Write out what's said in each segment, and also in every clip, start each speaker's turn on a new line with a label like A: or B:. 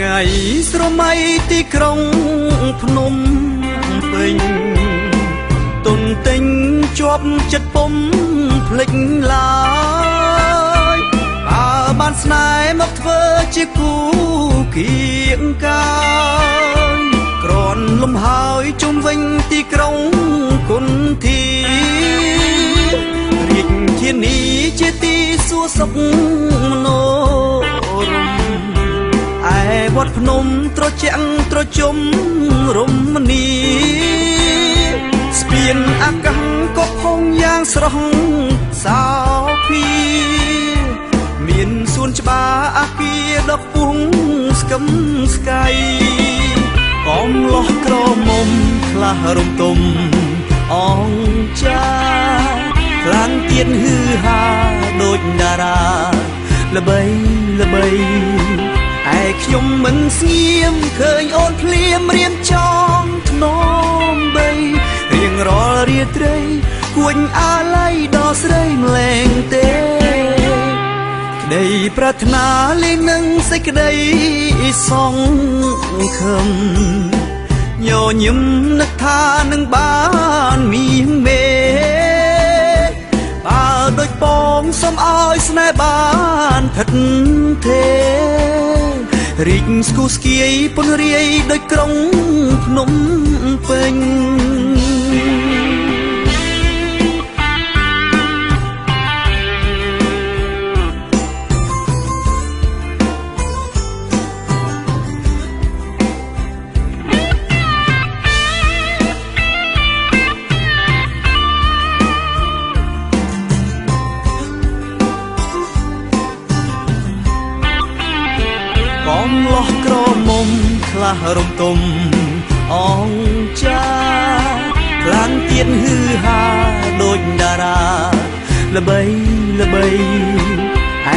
A: ថ្ងៃស្រមៃទីក្រុងភ្នំពេញទុនទិញជាប់ចិត្តពុំភ្លេចឡើយបើបានស្នេហ៍មកធ្វើជាគូគៀងកាយក្រនលំហើយជុំវិញទីក្រុងគុនធីរាជធានីជាទីសួសុខមនោរម្យឯវត្តភ្នំត្រជាក់ត្រជុំរមនីស្ពានអាកាសក៏ផុងយ៉ាងស្រស់សោភាមានសួនច្បារអាគារដ៏ខ្ពស់ស្កឹមស្កៃកំលោះក្រមុំខ្លះរំទុំអង្ចាខ្លាំងទៀតហឺហាដូចតារាល្បីល្បីឯខ្ញុំមិនស្ងៀមឃើញអូនភ្លាមរៀមចង់ធ្នមបីរៀងរាល់រាត្រីគួញអាល័យដល់ស្រីម្លែងទេក្តីប្រាថ្នាលេងនឹងសេចក្តីសង្ឃឹមញញឹមនឹកថានឹងបានមានមេបើដូចពងសុំឲ្យស្នេហ៍បានថិតទេរីកស្គូស្គាយពង្រាយដូចក្រុងភ្នំពេញកំលោះក្រមុំខ្លះរំទុំអង្ចាខ្លាំងទៀតហឺហាដូចតារាល្បីល្បី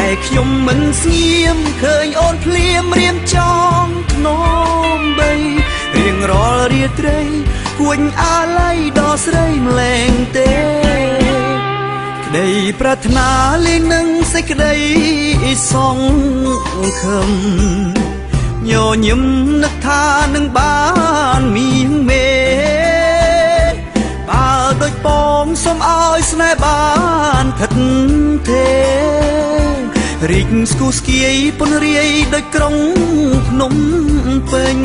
A: ឯខ្ញុំមិនស្ងៀមឃើញអូនភ្លាមរៀមចង់ធ្នមបីរៀងរាល់រាត្រីគួញអាល័យដល់ស្រីម្លែងទេក្តីប្រាថ្នាលេងនឹងសេចក្តីសង្ឃឹមញញឹមនឹកថានឹងបានមានមេបើដូចពងសុំឲ្យស្នេហ៍បានថិតទេរីកស្គូស្គាយពង្រាយដូចក្រុងភ្នំពេញ